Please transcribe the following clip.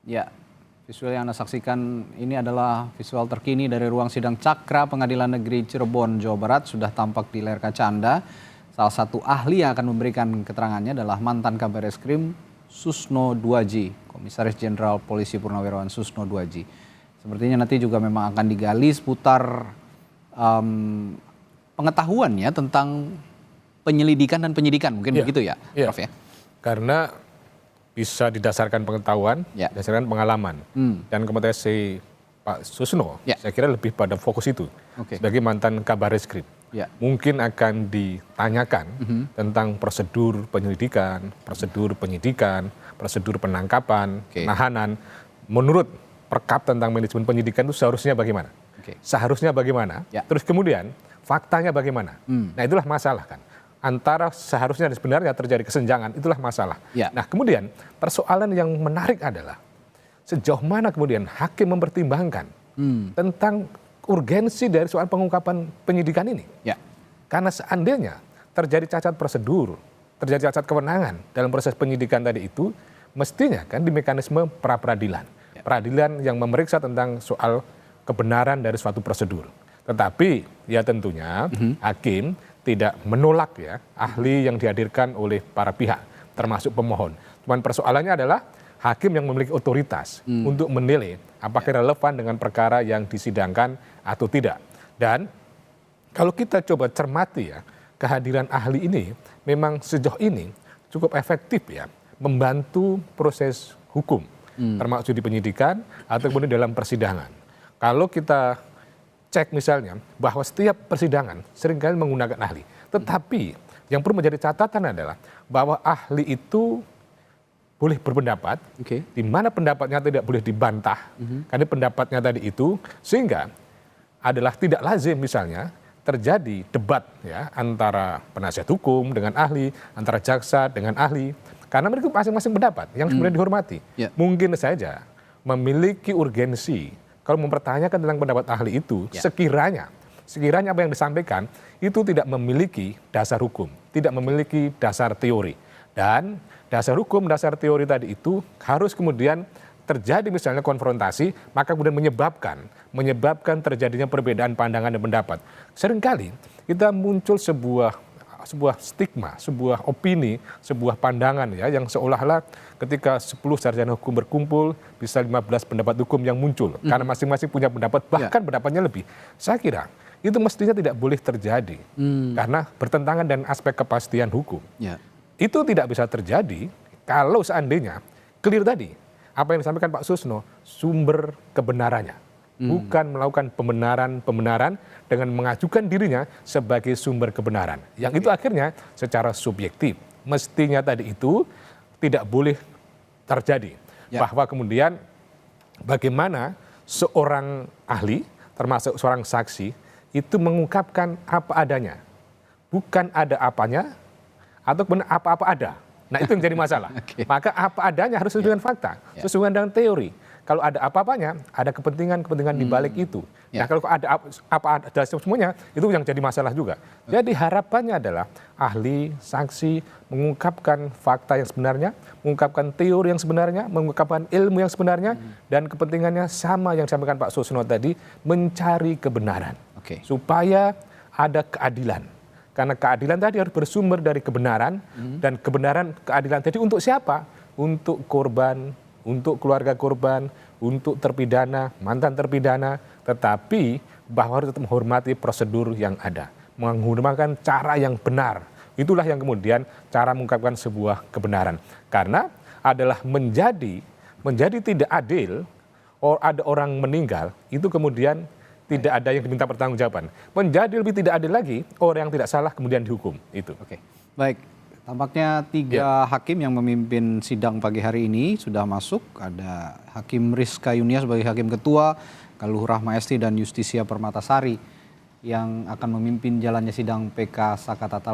Ya, visual yang Anda saksikan ini adalah visual terkini dari ruang sidang Cakra Pengadilan Negeri Cirebon, Jawa Barat. Sudah tampak di layar kaca Anda. Salah satu ahli yang akan memberikan keterangannya adalah mantan Kabar Eskrim Susno Duaji, Komisaris Jenderal Polisi Purnawirawan Susno Duaji. Sepertinya nanti juga memang akan digali seputar pengetahuannya tentang penyelidikan dan penyidikan, mungkin begitu ya, Prof ya? Karena bisa didasarkan pengetahuan, didasarkan pengalaman. Dan kompetensi Pak Susno, saya kira lebih pada fokus itu. Sebagai mantan Kabar Eskrim. Mungkin akan ditanyakan tentang prosedur penyelidikan, prosedur penyidikan, prosedur penangkapan, penahanan. Menurut Perkap tentang manajemen penyidikan itu seharusnya bagaimana? Seharusnya bagaimana? Terus kemudian faktanya bagaimana? Nah itulah masalah kan. Antara seharusnya dan sebenarnya terjadi kesenjangan, itulah masalah. Nah kemudian persoalan yang menarik adalah sejauh mana kemudian hakim mempertimbangkan tentang urgensi dari soal pengungkapan penyidikan ini. Karena seandainya terjadi cacat prosedur, terjadi cacat kewenangan dalam proses penyidikan tadi itu, mestinya kan di mekanisme pra-peradilan. Peradilan yang memeriksa tentang soal kebenaran dari suatu prosedur. Tetapi ya tentunya hakim tidak menolak ya ahli yang dihadirkan oleh para pihak, termasuk pemohon. Cuman persoalannya adalah hakim yang memiliki otoritas untuk menilai apakah relevan dengan perkara yang disidangkan atau tidak. Dan kalau kita coba cermati ya, kehadiran ahli ini memang sejauh ini cukup efektif ya membantu proses hukum, termasuk di penyidikan ataupun dalam persidangan. Kalau kita cek misalnya bahwa setiap persidangan seringkali menggunakan ahli. Tetapi yang perlu menjadi catatan adalah bahwa ahli itu boleh berpendapat, di mana pendapatnya tidak boleh dibantah, karena pendapatnya tadi itu, sehingga adalah tidak lazim misalnya terjadi debat ya antara penasihat hukum dengan ahli, antara jaksa dengan ahli, karena mereka masing-masing pendapat yang sebenarnya dihormati. Mungkin saja memiliki urgensi kalau mempertanyakan tentang pendapat ahli itu, sekiranya apa yang disampaikan itu tidak memiliki dasar hukum, tidak memiliki dasar teori. Dan dasar hukum, dasar teori tadi itu harus kemudian terjadi misalnya konfrontasi, maka kemudian menyebabkan terjadinya perbedaan pandangan dan pendapat. Seringkali kita muncul sebuah stigma, sebuah opini, sebuah pandangan ya yang seolah-olah ketika 10 sarjana hukum berkumpul bisa 15 pendapat hukum yang muncul karena masing-masing punya pendapat, bahkan pendapatnya lebih. Saya kira itu mestinya tidak boleh terjadi karena bertentangan dengan aspek kepastian hukum. Itu tidak bisa terjadi kalau seandainya clear tadi apa yang disampaikan Pak Susno, sumber kebenarannya. Bukan melakukan pembenaran dengan mengajukan dirinya sebagai sumber kebenaran. Yang itu akhirnya secara subjektif. Mestinya tadi itu tidak boleh terjadi. Bahwa kemudian bagaimana seorang ahli, termasuk seorang saksi, itu mengungkapkan apa adanya. Bukan ada apanya, ataupun apa-apa ada. Nah itu yang jadi masalah. Maka apa adanya harus sesuai dengan fakta, sesuai dengan teori. Kalau ada apa-apanya, ada kepentingan-kepentingan di balik itu. Nah kalau ada apa ada semuanya, itu yang jadi masalah juga. Jadi harapannya adalah ahli, saksi mengungkapkan fakta yang sebenarnya, mengungkapkan teori yang sebenarnya, mengungkapkan ilmu yang sebenarnya, dan kepentingannya sama yang disampaikan Pak Susno tadi, mencari kebenaran. Supaya ada keadilan. Karena keadilan tadi harus bersumber dari kebenaran, dan keadilan tadi untuk siapa? Untuk korban, untuk keluarga korban, untuk terpidana, mantan terpidana, tetapi bahwa harus tetap menghormati prosedur yang ada, menggunakan cara yang benar. Itulah yang kemudian cara mengungkapkan sebuah kebenaran. Karena adalah menjadi tidak adil, ada orang meninggal, itu kemudian tidak ada yang diminta pertanggungjawaban. Menjadi lebih tidak adil lagi, orang yang tidak salah kemudian dihukum. Itu. Baik. Tampaknya 3 hakim yang memimpin sidang pagi hari ini sudah masuk. Ada Hakim Rizka Yunia sebagai Hakim Ketua, Galuh Rahmaesti dan Justisia Permatasari yang akan memimpin jalannya sidang PK Saka Tatal